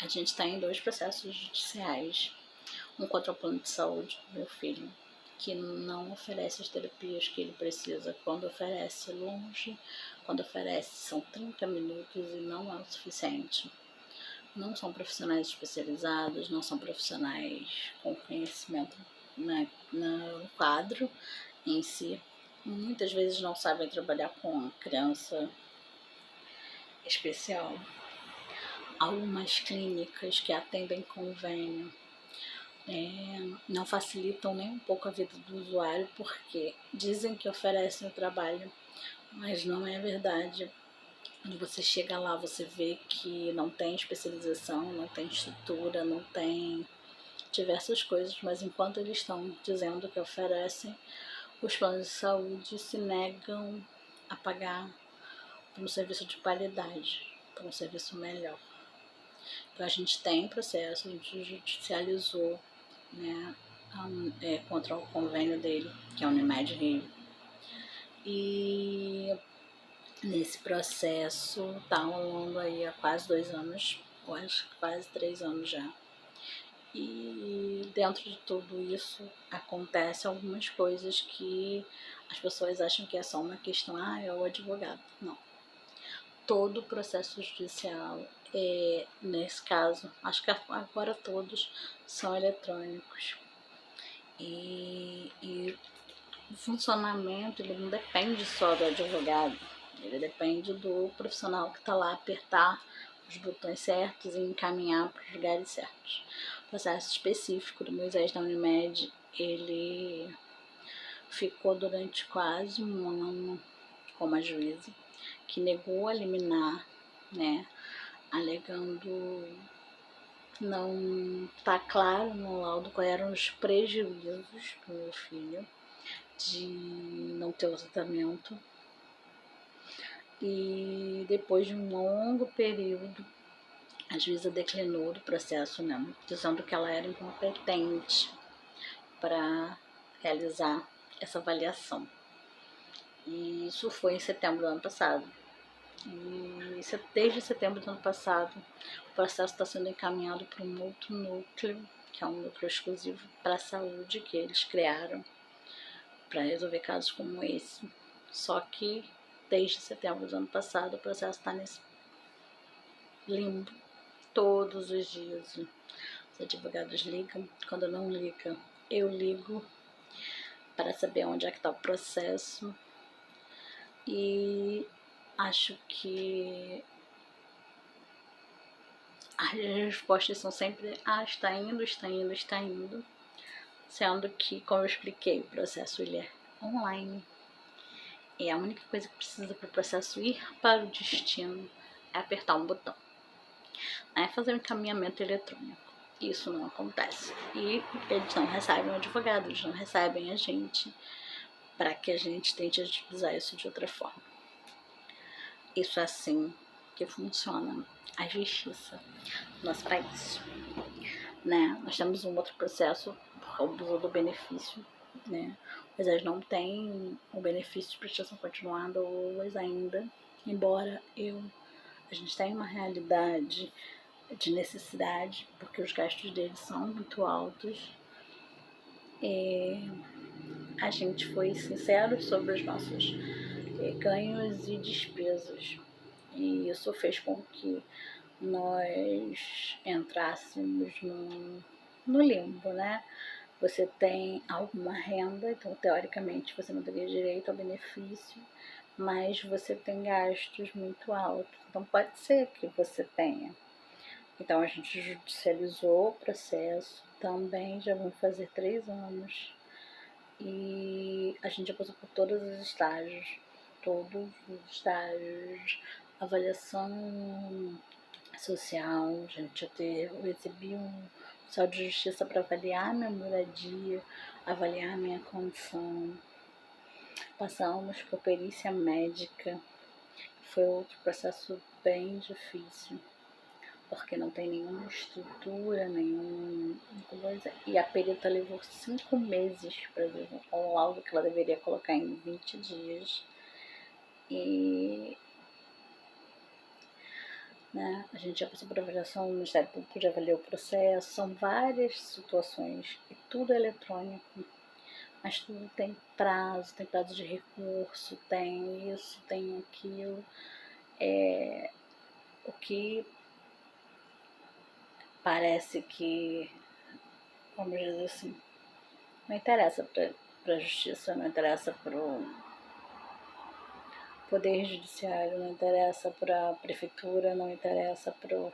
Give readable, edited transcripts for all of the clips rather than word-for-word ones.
A gente tem 2 processos judiciais, um contra o plano de saúde do meu filho, que não oferece as terapias que ele precisa. Quando oferece longe, quando oferece são 30 minutos e não é o suficiente. Não são profissionais especializados, não são profissionais com conhecimento no quadro em si. Muitas vezes não sabem trabalhar com criança especial. Algumas clínicas que atendem convênio não facilitam nem um pouco a vida do usuário, porque dizem que oferecem o trabalho, mas não é verdade. Quando você chega lá, você vê que não tem especialização, não tem estrutura, não tem diversas coisas, mas enquanto eles estão dizendo que oferecem, os planos de saúde se negam a pagar por um serviço de qualidade, por um serviço melhor. Então a gente tem processo, a gente judicializou, né, contra o convênio dele, que é a Unimed Rio. E nesse processo está rolando aí há quase 2 anos, eu acho que quase 3 anos já. E dentro de tudo isso acontecem algumas coisas que as pessoas acham que é só uma questão, é o advogado. Não. Todo o processo judicial, nesse caso, acho que agora todos são eletrônicos. E o funcionamento ele não depende só do advogado, ele depende do profissional que está lá apertar os botões certos e encaminhar para os lugares certos. O processo específico do Moisés da Unimed, ele ficou durante quase 1 ano com uma juíza que negou a liminar, né, alegando não tá claro no laudo quais eram os prejuízos do meu filho de não ter o tratamento. E depois de um longo período, a juíza declinou do processo, né, dizendo que ela era incompetente para realizar essa avaliação. E isso foi em setembro do ano passado. E desde setembro do ano passado, o processo está sendo encaminhado para um outro núcleo, que é um núcleo exclusivo para a saúde, que eles criaram para resolver casos como esse. Só que desde setembro do ano passado o processo está nesse limbo todos os dias. Os advogados ligam, quando não ligam, eu ligo para saber onde é que está o processo. E acho que as respostas são sempre está indo, está indo, está indo. Sendo que, como eu expliquei, o processo ele é online. E a única coisa que precisa para o processo ir para o destino é apertar um botão. É fazer um encaminhamento eletrônico. Isso não acontece. E eles não recebem o advogado, eles não recebem a gente para que a gente tente utilizar isso de outra forma. Isso é assim que funciona a justiça no nosso país. Né? Nós temos um outro processo por abuso do benefício, né? Mas eles não têm o benefício de prestação continuada hoje ainda, embora a gente tenha uma realidade de necessidade, porque os gastos deles são muito altos. A gente foi sincero sobre os nossos ganhos e despesas, e isso fez com que nós entrássemos no limbo, né? Você tem alguma renda, então teoricamente você não teria direito ao benefício, mas você tem gastos muito altos, então pode ser que você tenha. Então a gente judicializou o processo, também já vão fazer 3 anos, e a gente já passou por todos os estágios, avaliação social, gente, eu recebi um oficial de justiça para avaliar minha moradia, avaliar minha condição. Passamos por perícia médica, foi outro processo bem difícil, porque não tem nenhuma estrutura, nenhuma coisa. E a perita levou 5 meses para ver um laudo que ela deveria colocar em 20 dias. E né? A gente já passou por avaliação, o Ministério Público já avaliou o processo, são várias situações e tudo é eletrônico, mas tudo tem prazo de recurso, tem isso, tem aquilo. O que parece que, vamos dizer assim, não interessa para a justiça, não interessa para o Poder Judiciário, não interessa para a prefeitura, não interessa para o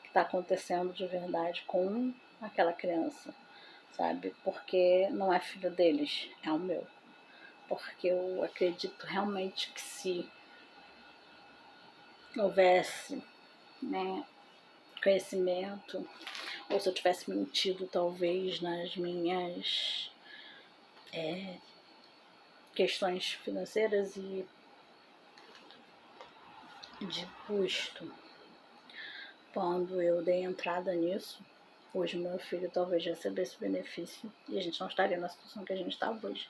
que está acontecendo de verdade com aquela criança, sabe? Porque não é filho deles, é o meu. Porque eu acredito realmente que se houvesse, né, conhecimento, ou se eu tivesse mentido talvez nas minhas questões financeiras e de custo, quando eu dei entrada nisso, hoje meu filho talvez recebesse o benefício e a gente não estaria na situação que a gente está hoje,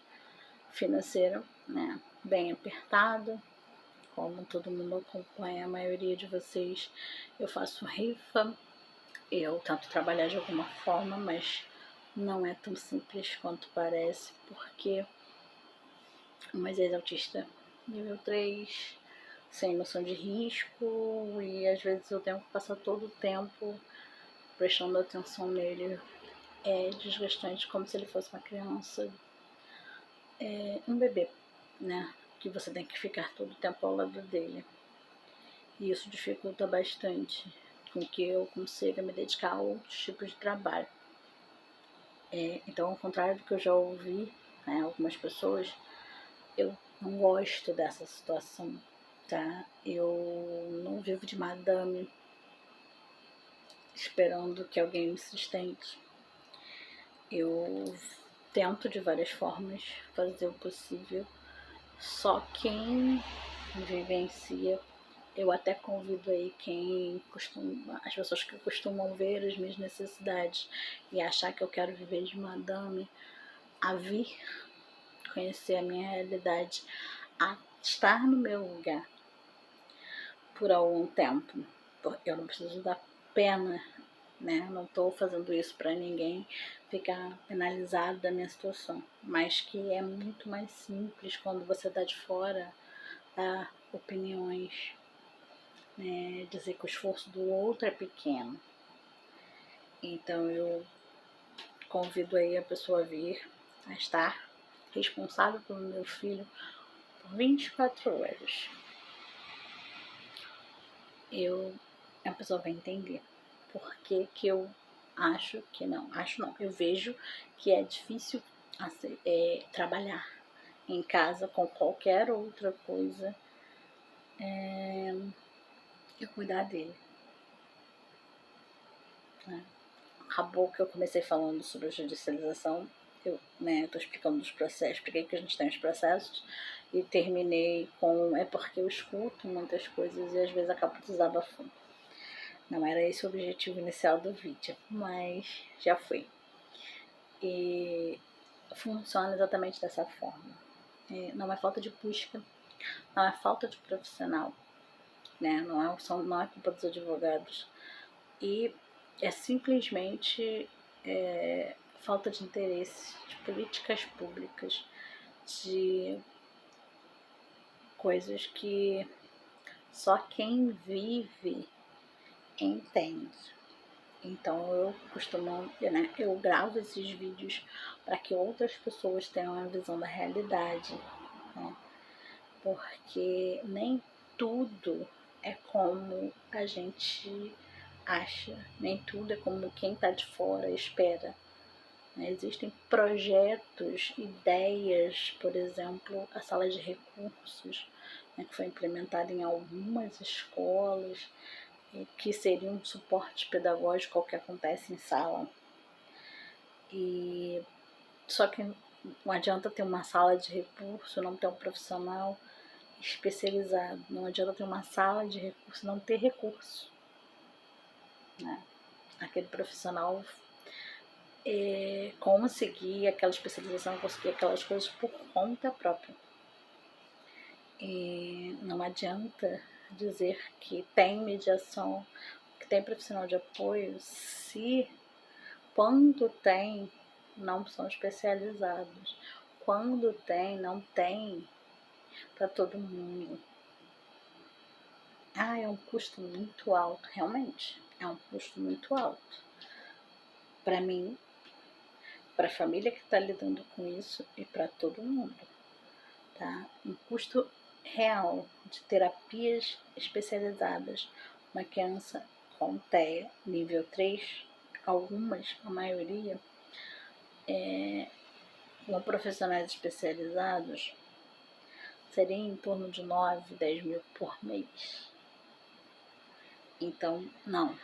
financeira, né, bem apertada. Como todo mundo acompanha, a maioria de vocês, eu faço rifa, eu tento trabalhar de alguma forma, mas não é tão simples quanto parece, porque o Moisés é autista nível 3, sem noção de risco, e às vezes eu tenho que passar todo o tempo prestando atenção nele. É desgastante, como se ele fosse uma criança, um bebê, né? Que você tem que ficar todo o tempo ao lado dele. E isso dificulta bastante com que eu consiga me dedicar a outros tipos de trabalho. Então, ao contrário do que eu já ouvi, né, algumas pessoas, eu não gosto dessa situação, tá? Eu não vivo de madame esperando que alguém me sustente. Eu tento de várias formas fazer o possível, só quem vivencia. Eu até convido aí as pessoas que costumam ver as minhas necessidades e achar que eu quero viver de madame, a vir conhecer a minha realidade, a estar no meu lugar por algum tempo. Eu não preciso dar pena, né? Não estou fazendo isso para ninguém ficar penalizado da minha situação, mas que é muito mais simples quando você está de fora, dar opiniões, né, dizer que o esforço do outro é pequeno. Então eu convido aí a pessoa a vir a estar responsável pelo meu filho por 24 horas. A pessoa vai entender por que eu acho que não. Eu vejo que é difícil trabalhar em casa com qualquer outra coisa e cuidar dele, né? Acabou que eu comecei falando sobre a judicialização, eu tô explicando os processos, expliquei que a gente tem os processos e terminei com porque eu escuto muitas coisas e às vezes acabo desabafando. Não era esse o objetivo inicial do vídeo, mas já foi. E funciona exatamente dessa forma. Não é falta de busca, não é falta de profissional, né? Não é culpa dos advogados. E é simplesmente falta de interesse, de políticas públicas, de coisas que só quem vive entende. Então eu gravo esses vídeos para que outras pessoas tenham uma visão da realidade, né? Porque nem tudo é como a gente acha, nem tudo é como quem está de fora espera. Existem projetos, ideias, por exemplo, a sala de recursos, né, que foi implementada em algumas escolas, que seria um suporte pedagógico ao que acontece em sala. Só que não adianta ter uma sala de recurso, não ter um profissional especializado. Não adianta ter uma sala de recurso, não ter recurso, né? Aquele profissional conseguir aquela especialização, conseguir aquelas coisas por conta própria. E não adianta dizer que tem mediação, que tem profissional de apoio, se quando tem, não são especializados. Quando tem, não tem para todo mundo. É um custo muito alto, realmente. É um custo muito alto. Para mim, para a família que está lidando com isso e para todo mundo. Tá? Um custo real de terapias especializadas. Uma criança com TEA nível 3, algumas, a maioria, com profissionais especializados, seria em torno de 9, 10 mil por mês. Então, não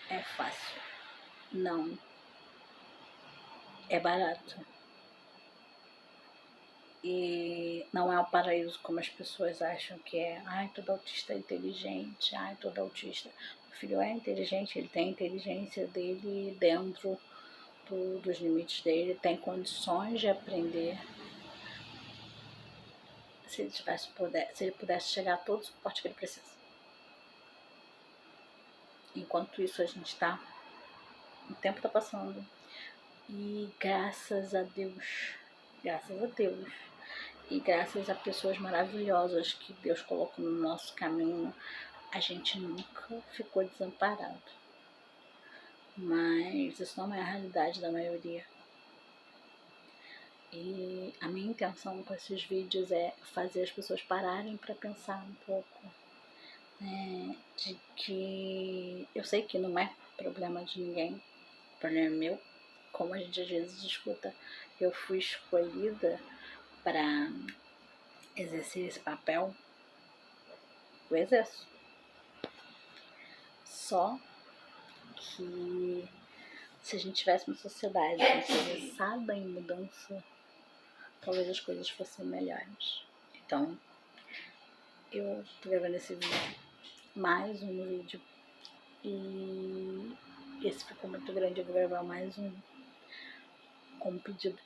é fácil, não é barato. E não é um paraíso como as pessoas acham que é. Todo autista é inteligente, todo autista. O filho é inteligente, ele tem a inteligência dele dentro dos limites dele, tem condições de aprender. Se ele pudesse chegar a todo o suporte que ele precisa. Enquanto isso, a gente está, o tempo está passando. E graças a Deus, e graças a pessoas maravilhosas que Deus colocou no nosso caminho, a gente nunca ficou desamparado. Mas isso não é a realidade da maioria. E a minha intenção com esses vídeos é fazer as pessoas pararem para pensar um pouco, de que eu sei que não é problema de ninguém, problema é meu. Como a gente às vezes escuta, eu fui escolhida para exercer esse papel, eu exerço. Só que se a gente tivesse uma sociedade interessada em mudança, talvez as coisas fossem melhores. Então, eu tô gravando esse vídeo, mais um vídeo, e esse ficou muito grande, eu vou gravar mais um como pedido